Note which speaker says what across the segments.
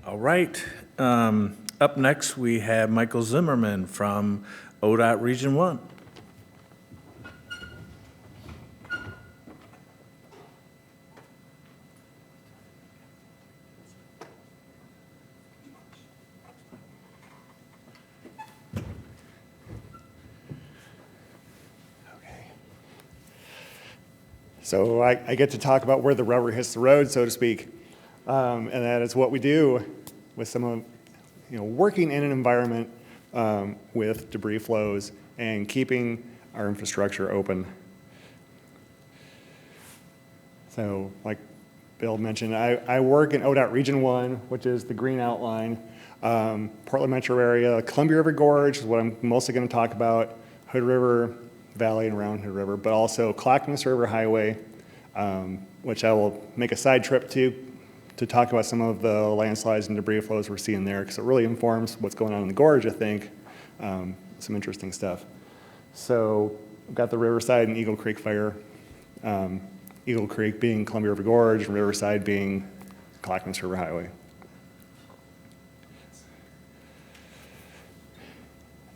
Speaker 1: All right. Up next, we have Michael Zimmerman from ODOT Region 1.
Speaker 2: So I get to talk about where the rubber hits the road, so to speak. And that is what we do with some of, working in an environment with debris flows and keeping our infrastructure open. So like Bill mentioned, I work in ODOT Region 1, which is the green outline. Portland metro area, Columbia River Gorge is what I'm mostly going to talk about, Hood River Valley and around Hood River, but also Clackamas River Highway, which I will make a side trip to talk about some of the landslides and debris flows we're seeing there, because it really informs what's going on in the gorge, I think. Some interesting stuff. So we've got the Riverside and Eagle Creek fire. Eagle Creek being Columbia River Gorge, and Riverside being Clackamas River Highway.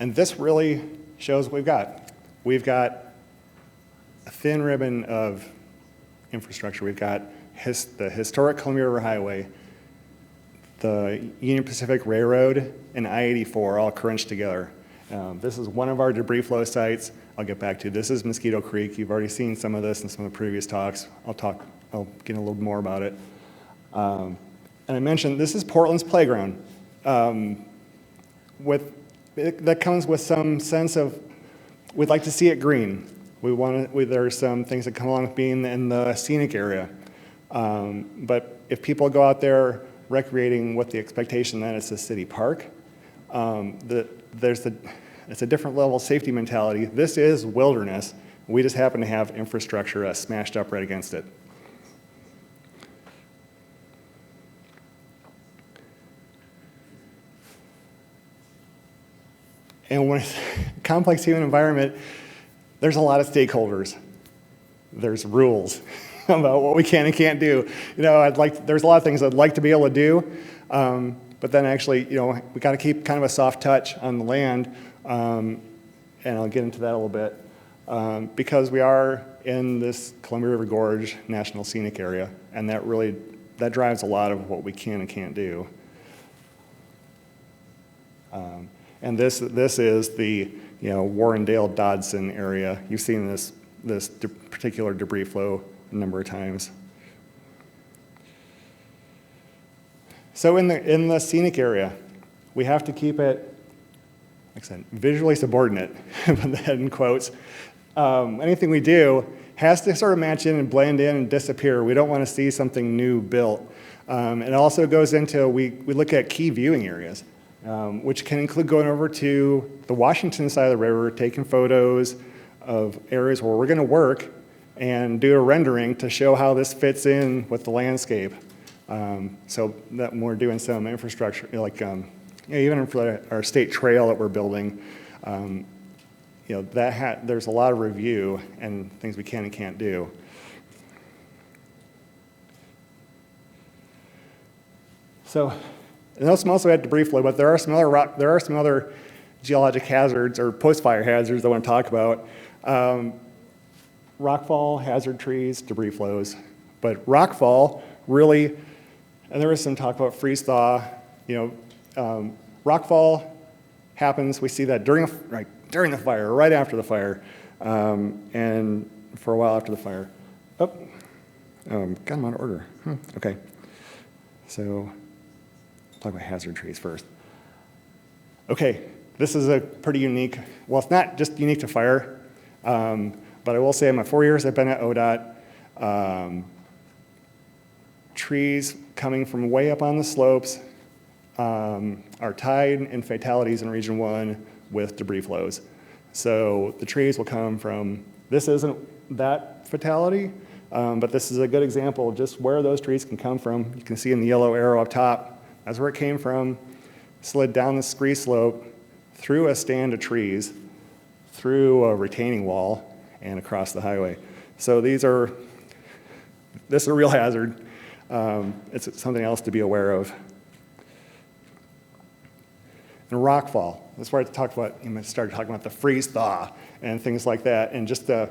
Speaker 2: And this really shows what we've got. We've got a thin ribbon of infrastructure. We've got the historic Columbia River Highway, the Union Pacific Railroad, and I-84 all crunched together. This is one of our debris flow sites. I'll get back to. This is Mosquito Creek. You've already seen some of this in some of the previous talks. I'll get a little more about it. And I mentioned this is Portland's playground. That comes with some sense of, we'd like to see it green. There are some things that come along with being in the scenic area. But if people go out there recreating with the expectation that it's a city park, it's a different level of safety mentality. This is wilderness. We just happen to have infrastructure smashed up right against it. And when it's a complex human environment, there's a lot of stakeholders. There's rules about what we can and can't do. There's a lot of things I'd like to be able to do, but then actually, we got to keep kind of a soft touch on the land, and I'll get into that a little bit, because we are in this Columbia River Gorge National Scenic Area, and that drives a lot of what we can and can't do. And this is the Warrendale-Dodson area. You've seen this particular debris flow a number of times. So in the scenic area, we have to keep it, like I said, visually subordinate, put that in quotes. Anything we do has to sort of match in and blend in and disappear. We don't want to see something new built. It also goes into, we look at key viewing areas, which can include going over to the Washington side of the river, taking photos of areas where we're going to work and do a rendering to show how this fits in with the landscape. So that when we're doing some infrastructure, even for our state trail that we're building, there's a lot of review and things we can and can't do. So, and those also had debris flow, but there are some other geologic hazards or post-fire hazards I want to talk about. Rockfall, hazard trees, debris flows. But rockfall really, and there was some talk about freeze thaw. Rockfall happens. We see that during the fire, right after the fire, and for a while after the fire. Got them out of order. Okay. So, talk about hazard trees first. Okay, this is a pretty unique. Well, it's not just unique to fire. But I will say in my 4 years I've been at ODOT, trees coming from way up on the slopes are tied in fatalities in Region 1 with debris flows. So the trees will come from, this isn't that fatality, but this is a good example of just where those trees can come from. You can see in the yellow arrow up top, that's where it came from, slid down the scree slope, through a stand of trees, through a retaining wall, and across the highway. So this is a real hazard. It's something else to be aware of. and rockfall. That's where I started talking about the freeze thaw and things like that. And just a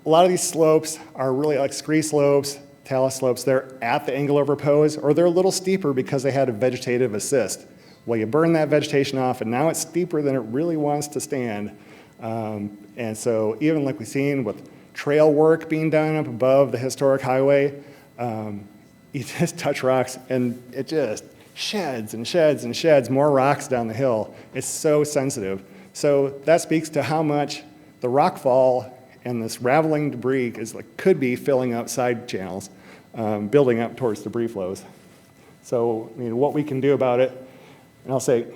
Speaker 2: lot of these slopes are really like scree slopes, talus slopes. They're at the angle of repose, or they're a little steeper because they had a vegetative assist. Well, you burn that vegetation off, and now it's steeper than it really wants to stand. And so even like we've seen with trail work being done up above the historic highway, you just touch rocks, and it just sheds and sheds and sheds more rocks down the hill. It's so sensitive. So that speaks to how much the rockfall and this raveling debris could be filling up side channels, building up towards debris flows. So what we can do about it, and I'll say,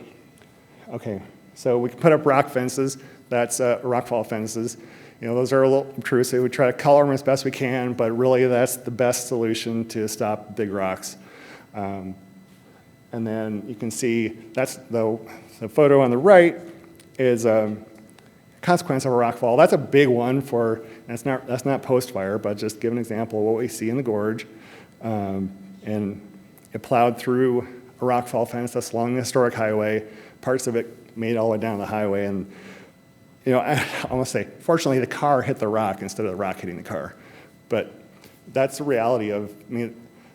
Speaker 2: okay, so we can put up rock fences. That's rockfall fences. Those are a little intrusive. We try to color them as best we can, but really that's the best solution to stop big rocks. And then you can see that's the photo on the right is a consequence of a rockfall. That's a big one that's not post-fire, but just give an example of what we see in the gorge. And it plowed through a rockfall fence that's along the historic highway. Parts of it made all the way down the highway, and I almost say, fortunately, the car hit the rock instead of the rock hitting the car. But that's the reality of,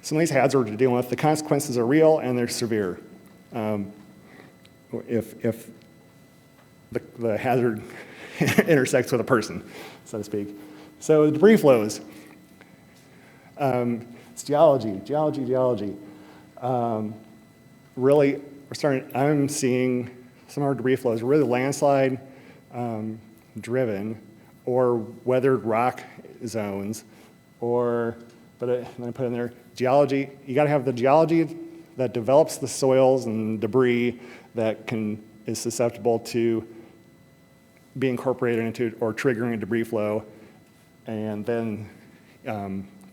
Speaker 2: some of these hazards we're dealing with, the consequences are real and they're severe. If the hazard intersects with a person, so to speak. So the debris flows. It's geology. Really, I'm seeing some of our debris flows really landslide driven or weathered rock zones, but then I put in there geology. You got to have the geology that develops the soils and debris that is susceptible to be incorporated into or triggering a debris flow, and then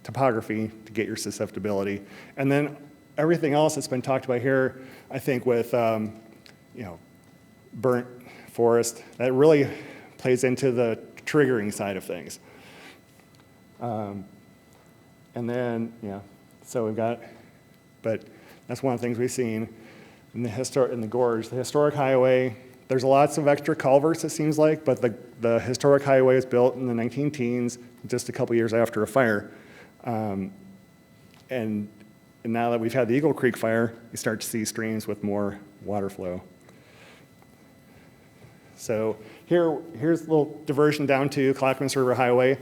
Speaker 2: topography to get your susceptibility, and then everything else that's been talked about here. I think with burnt forest, that really plays into the triggering side of things. And then, so we've got, but that's one of the things we've seen in the gorge. The historic highway, there's lots of extra culverts, it seems like, but the historic highway was built in the 19-teens, just a couple years after a fire. And now that we've had the Eagle Creek fire, you start to see streams with more water flow. So here's a little diversion down to Clackamas River Highway.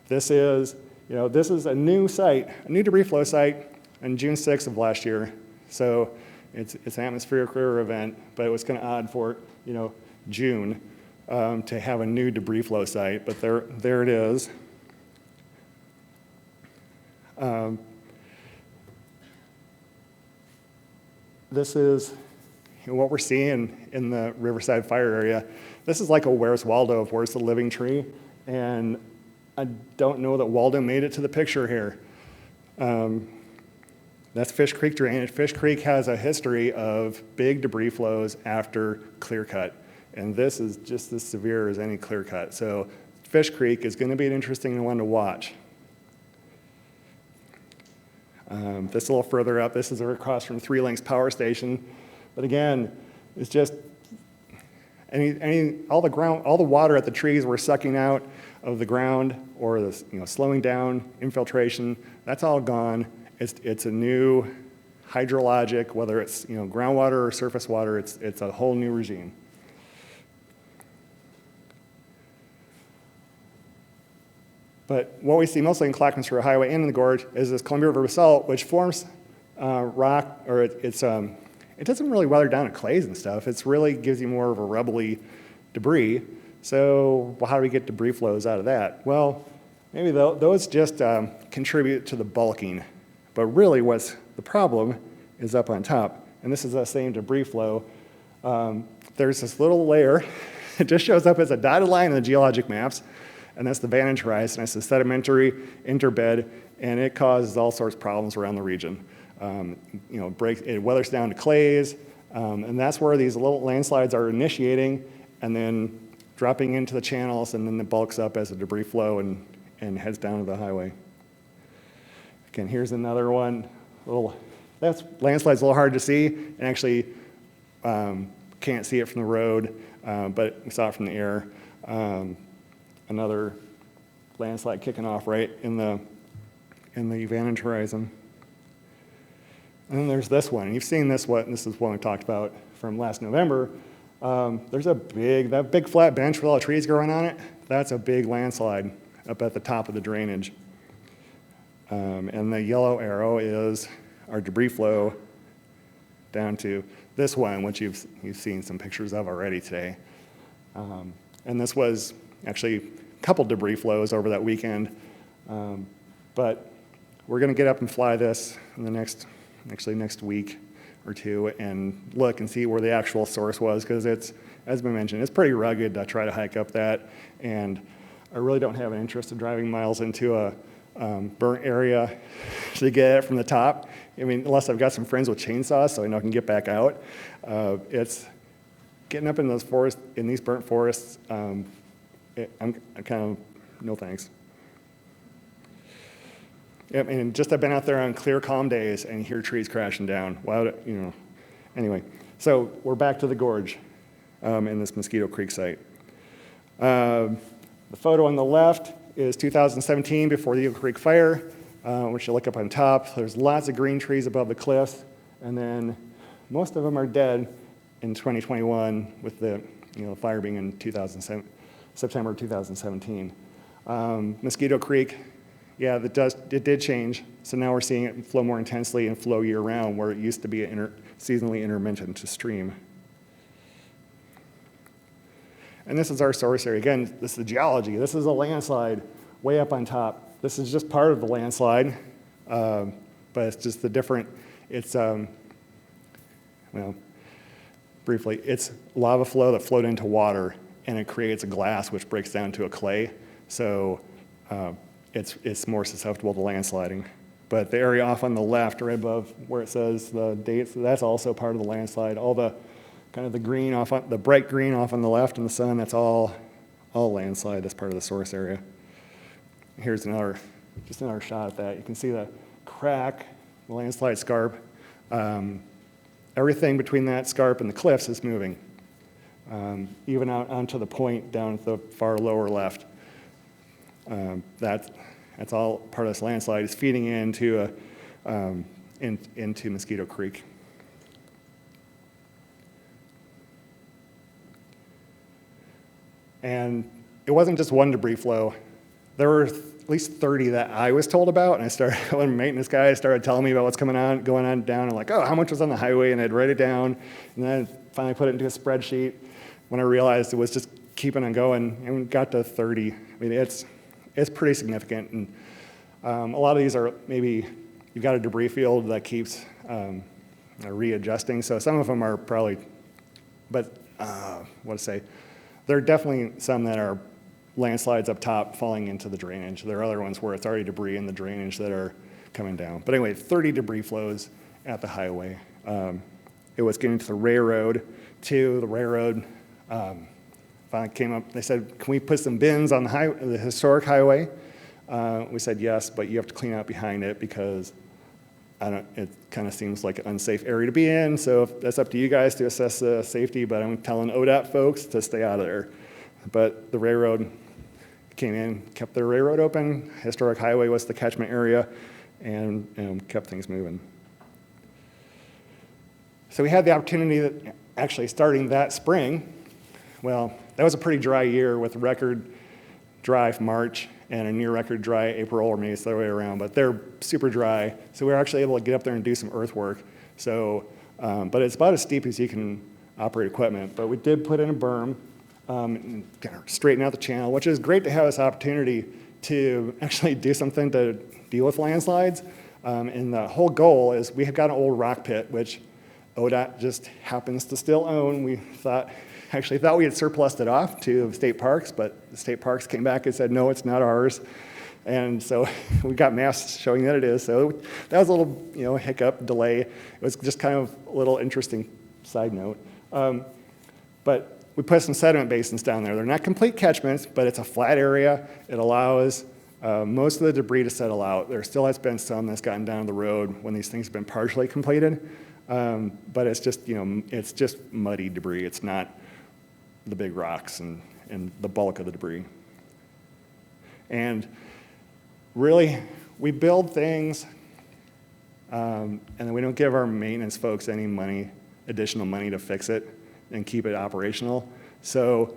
Speaker 2: This is a new site, a new debris flow site on June 6th of last year. So it's an atmospheric river event, but it was kind of odd for June to have a new debris flow site. But there it is. This is what we're seeing in the Riverside fire area. This is like a Where's Waldo of Where's the Living Tree, and I don't know that Waldo made it to the picture here. That's Fish Creek drainage. Fish Creek has a history of big debris flows after clear cut, and this is just as severe as any clear cut. So Fish Creek is going to be an interesting one to watch. This a little further up, this is across from Three Links Power Station. But again, it's just all the water at the trees were sucking out of the ground, or slowing down infiltration. That's all gone. It's a new hydrologic, whether it's groundwater or surface water. It's a whole new regime. But what we see mostly in Clackamas River Highway and in the gorge is this Columbia River basalt, which forms rock, or it doesn't really weather down to clays and stuff. It really gives you more of a rubbly debris. So how do we get debris flows out of that? Well, maybe those just contribute to the bulking. But really what's the problem is up on top. And this is that same debris flow. There's this little layer. It just shows up as a dotted line in the geologic maps. And that's the Vantage Rise, and it's a sedimentary interbed, and it causes all sorts of problems around the region. It weathers down to clays, and that's where these little landslides are initiating and then dropping into the channels, and then it bulks up as a debris flow and heads down to the highway. Again, here's another one. That landslide's a little hard to see, and actually can't see it from the road, but we saw it from the air. Another landslide kicking off right in the vantage horizon. And then there's this one. You've seen this one. This is one we talked about from last November. There's that big flat bench with all the trees growing on it. That's a big landslide up at the top of the drainage. And the yellow arrow is our debris flow down to this one, which you've seen some pictures of already today. And this was actually a couple debris flows over that weekend. But we're going to get up and fly this in the next week or two and look and see where the actual source was, because it's, as I mentioned, it's pretty rugged to try to hike up that. And I really don't have an interest in driving miles into a burnt area to get it from the top. I mean, unless I've got some friends with chainsaws so I know I can get back out. It's getting up in those forests, in these burnt forests, I'm kind of, no thanks. Yep, and just I've been out there on clear, calm days and hear trees crashing down. Wow, Anyway, so we're back to the gorge in this Mosquito Creek site. The photo on the left is 2017 before the Eagle Creek fire, which you look up on top. There's lots of green trees above the cliffs, and then most of them are dead in 2021 with the fire being in September 2017. Mosquito Creek, yeah, it did change. So now we're seeing it flow more intensely and flow year-round, where it used to be seasonally intermittent to stream. And this is our source area. Again, this is the geology. This is a landslide way up on top. This is just part of the landslide, but it's just briefly, it's lava flow that flowed into water, and it creates a glass which breaks down to a clay. So it's more susceptible to landsliding. But the area off on the left, right above where it says the dates, that's also part of the landslide. All the kind of the green the bright green off on the left in the sun, that's all landslide. That's part of the source area. Here's another shot at that. You can see the crack, the landslide scarp. Everything between that scarp and the cliffs is moving, even out onto the point down at the far lower left. That's all part of this landslide. It's feeding into Mosquito Creek. And it wasn't just one debris flow. There were at least 30 that I was told about, and when maintenance guys started telling me about what's going on down, I'm like, oh, how much was on the highway? And I'd write it down, and then finally put it into a spreadsheet when I realized it was just keeping on going, and we got to 30. I mean, it's pretty significant, and a lot of these are maybe you've got a debris field that keeps readjusting, so some of them are probably, but there are definitely some that are landslides up top falling into the drainage. There are other ones where it's already debris in the drainage that are coming down. But anyway, 30 debris flows at the highway. It was getting to the railroad, too. The railroad finally came up. They said, can we put some bins on the historic highway? We said yes, but you have to clean out behind it because it kind of seems like an unsafe area to be in. So that's up to you guys to assess the safety, but I'm telling ODOT folks to stay out of there. But the railroad came in, kept their railroad open. Historic highway was the catchment area, and kept things moving. So we had the opportunity that actually starting that spring. Well, that was a pretty dry year with record dry March and a near record dry April, or maybe it's the other way around, but they're super dry. So we were actually able to get up there and do some earthwork. So, but it's about as steep as you can operate equipment. But we did put in a berm and kind of straighten out the channel, which is great to have this opportunity to actually do something to deal with landslides. And the whole goal is we have got an old rock pit, which ODOT just happens to still own. We actually thought we had surplused it off to state parks, but the state parks came back and said, no, it's not ours. And so we got maps showing that it is. So that was a little, hiccup, delay. It was just kind of a little interesting side note. But we put some sediment basins down there. They're not complete catchments, but it's a flat area. It allows most of the debris to settle out. There still has been some that's gotten down the road when these things have been partially completed. But it's just, it's just muddy debris. It's not the big rocks and the bulk of the debris. And really, we build things, and then we don't give our maintenance folks any money, additional money to fix it and keep it operational. So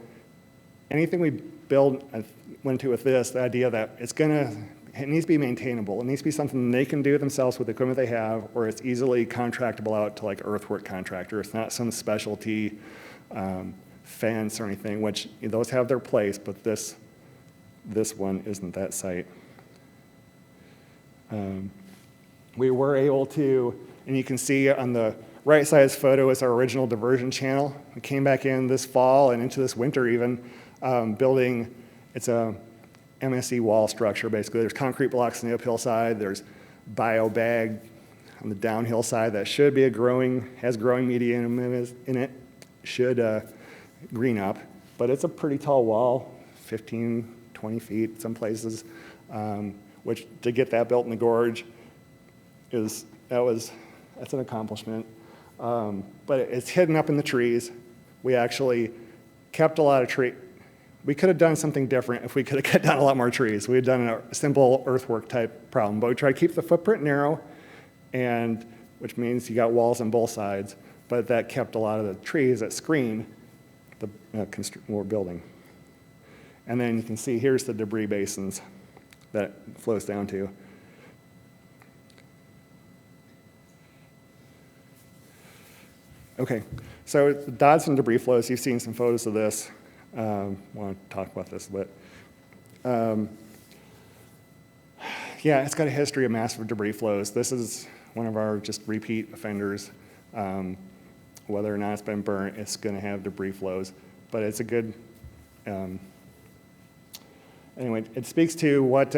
Speaker 2: anything we build, I went to with this, the idea that it needs to be maintainable. It needs to be something they can do themselves with the equipment they have, or it's easily contractable out to like earthwork contractor. It's not some specialty fence or anything, which those have their place, but this one isn't that site. We were able to, and you can see on the right side of this photo is our original diversion channel. We came back in this fall and into this winter even, building, it's a MSE wall structure basically. There's concrete blocks on the uphill side, there's bio bag on the downhill side that should be has growing medium in it, should green up, but it's a pretty tall wall, 15, 20 feet some places, which to get that built in the gorge that's an accomplishment. But it's hidden up in the trees. We actually kept a lot of trees. We could have done something different if we could have cut down a lot more trees. We had done a simple earthwork type problem, but we tried to keep the footprint narrow, and which means you got walls on both sides, but that kept a lot of the trees that screen the more building. And then you can see here's the debris basins that it flows down to. Okay, so the Dodson debris flows, you've seen some photos of this. I want to talk about this a bit. Yeah, it's got a history of massive debris flows. This is one of our just repeat offenders. Whether or not it's been burnt, it's going to have debris flows. But it's a good, anyway, it speaks to what,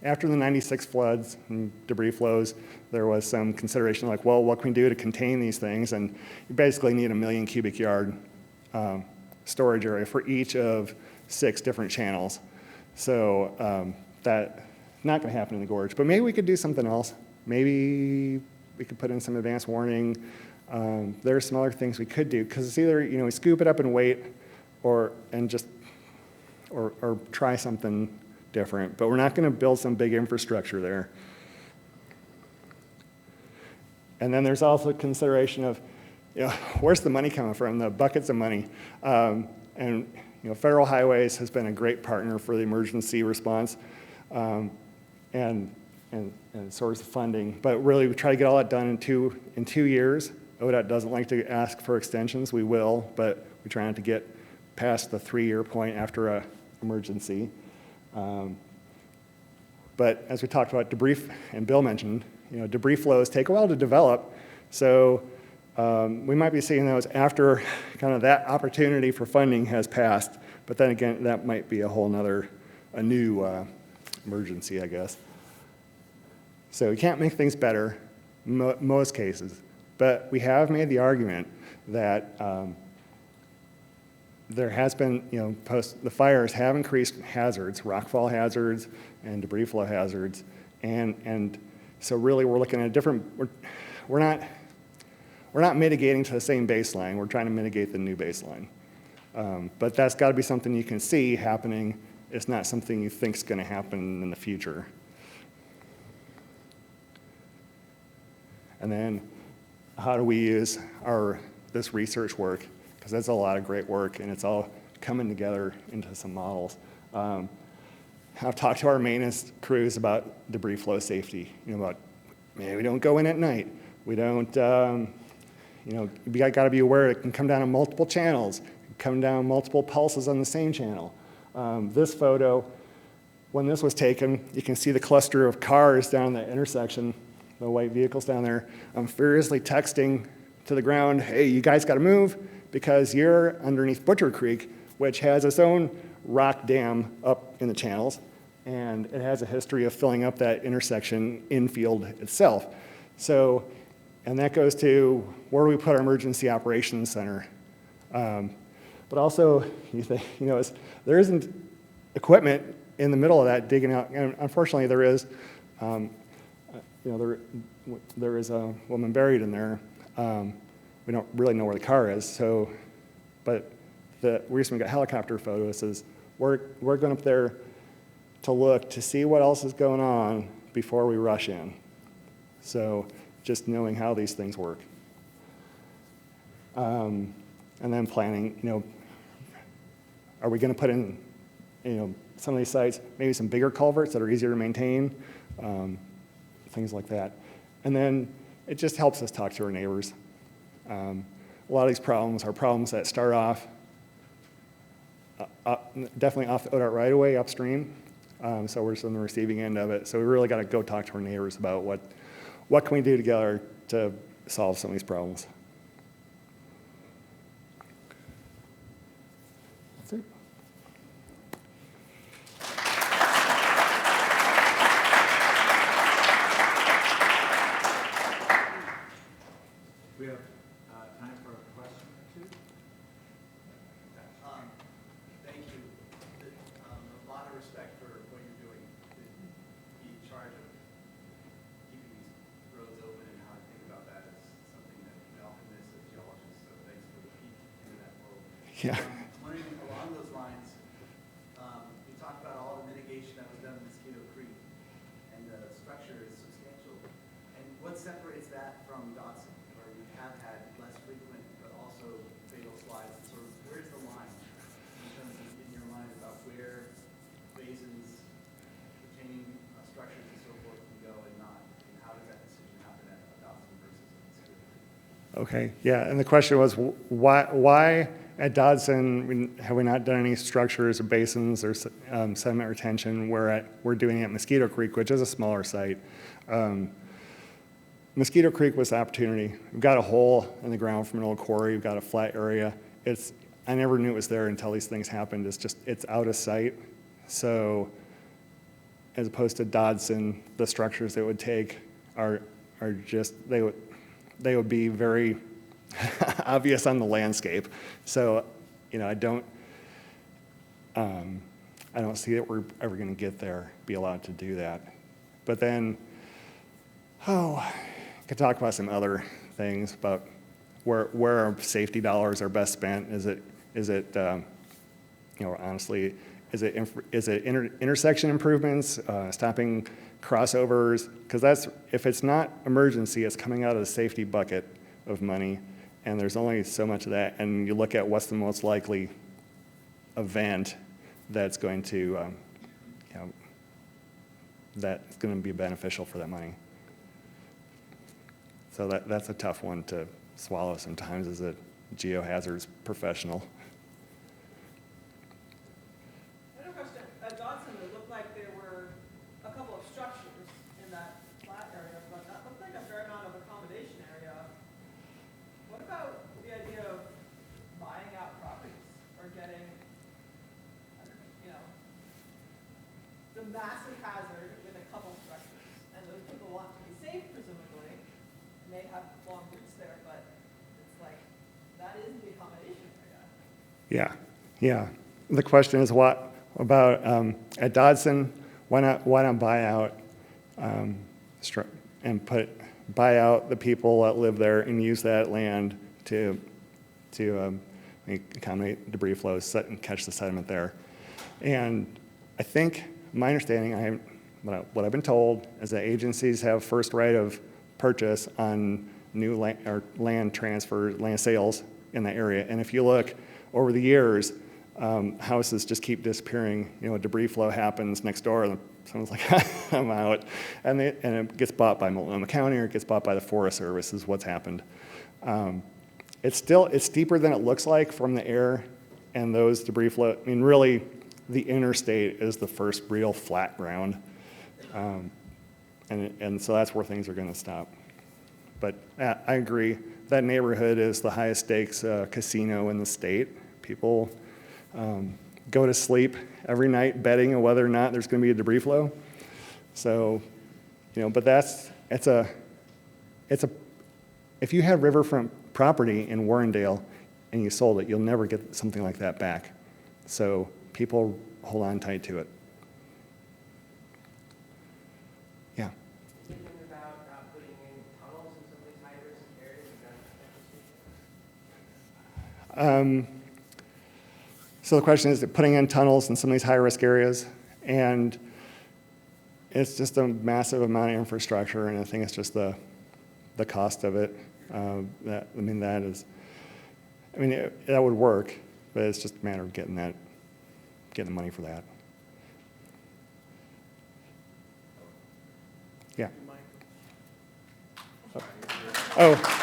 Speaker 2: after the 96 floods and debris flows, there was some consideration like, well, what can we do to contain these things? And you basically need 1 million cubic yard storage area for each of 6 different channels. So that's not going to happen in the gorge. But maybe we could do something else. Maybe we could put in some advanced warning. There are some other things we could do, because it's either we scoop it up and wait, or try something different. But we're not going to build some big infrastructure there. And then there's also consideration of, where's the money coming from? The buckets of money. And Federal Highways has been a great partner for the emergency response and source of funding. But really, we try to get all that done in two years. ODOT doesn't like to ask for extensions. We will, but we try not to get past the 3-year point after an emergency. But as we talked about debris, and Bill mentioned, debris flows take a while to develop. So we might be seeing those after kind of that opportunity for funding has passed. But then again, that might be a new emergency, I guess. So we can't make things better, most cases. But we have made the argument that there has been, the fires have increased hazards, rockfall hazards and debris flow hazards. And so really we're looking at a different, we're not mitigating to the same baseline. We're trying to mitigate the new baseline. But that's got to be something you can see happening. It's not something you think is going to happen in the future. And then how do we use this research work? Because that's a lot of great work, and it's all coming together into some models. I've talked to our maintenance crews about debris flow safety. About we don't go in at night. We don't. You got to be aware it can come down on multiple channels, come down multiple pulses on the same channel. This photo, when this was taken, you can see the cluster of cars down the intersection, the white vehicles down there. I'm furiously texting to the ground, hey, you guys got to move because you're underneath Butcher Creek, which has its own rock dam up in the channels, and it has a history of filling up that intersection infield itself. So, and that goes to where do we put our emergency operations center? But also, you think, there isn't equipment in the middle of that digging out, and unfortunately there is. There is a woman buried in there. We don't really know where the car is, so, but the reason we got helicopter photos is we're going up there to look to see what else is going on before we rush in. So just knowing how these things work. And then planning, are we going to put in, some of these sites, maybe some bigger culverts that are easier to maintain, things like that. And then it just helps us talk to our neighbors. A lot of these problems are problems that start off definitely off the ODOT right-of-way upstream. So we're just on the receiving end of it. So we really got to go talk to our neighbors about what can we do together to solve some of these problems. That's it.
Speaker 1: We have time for a question or two.
Speaker 3: Thank you. A lot of respect for what you're doing. Be in charge of keeping these roads open and how to think about that is something that we all can miss as geologists. So thanks for the peek into that world.
Speaker 2: Yeah.
Speaker 3: I'm wondering along those lines, you talked about all the mitigation that was done in Mosquito Creek, and the structure is substantial. And what separates that from Dodson, where we have had less frequent but also fatal slides? Sort of, where's the line in terms of, in your mind, about where basins, retaining structures and so forth can go and not? And how does that decision happen at Dodson versus Mosquito Creek?
Speaker 2: Okay, yeah, and the question was, why at Dodson have we not done any structures or basins or sediment retention, where we're doing it at Mosquito Creek, which is a smaller site. Mosquito Creek was the opportunity. We've got a hole in the ground from an old quarry. We've got a flat area. I never knew it was there until these things happened. It's out of sight. So as opposed to Dodson, the structures it would take are just, they would be very obvious on the landscape. So, I don't see that we're ever going to get there, be allowed to do that. But then, I could talk about some other things about where our safety dollars are best spent. Is it honestly, is it intersection improvements, stopping crossovers? Because if it's not emergency, it's coming out of the safety bucket of money, and there's only so much of that. And you look at what's the most likely event that's going to, that's going to be beneficial for that money. So that's a tough one to swallow sometimes as a geohazards professional.
Speaker 4: I have a question. At Dodson, it looked like there were a couple of structures in that flat area, but that looked like a fair amount of accommodation area. What about the idea of buying out properties or getting, the massive hazard with a couple structures? And those people want to be safe, presumably, and they have long roots there, but it's like, that is the accommodation area.
Speaker 2: Yeah. The question is, what about at Dodson? Why not buy out and buy out the people that live there and use that land to accommodate debris flows and catch the sediment there? And I think my understanding, what I've been told, is that agencies have first right of purchase on new land transfer, land sales in the area. And if you look over the years, houses just keep disappearing. Debris flow happens next door, and someone's like, I'm out. And it gets bought by Multnomah County, or it gets bought by the Forest Service, is what's happened. It's steeper than it looks like from the air, and those debris flow, really, the interstate is the first real flat ground. And so that's where things are going to stop. But I agree, that neighborhood is the highest stakes casino in the state. People go to sleep every night betting on whether or not there's going to be a debris flow. So, but if you have riverfront property in Warrendale and you sold it, you'll never get something like that back. So people hold on tight to it. Yeah.
Speaker 5: Thinking about putting in tunnels in some of these high-risk areas, is that
Speaker 2: So the question is putting in tunnels in some of these high-risk areas, and it's just a massive amount of infrastructure, and I think it's just the cost of it. That would work, but it's just a matter of getting the money for that. Yeah. Oh.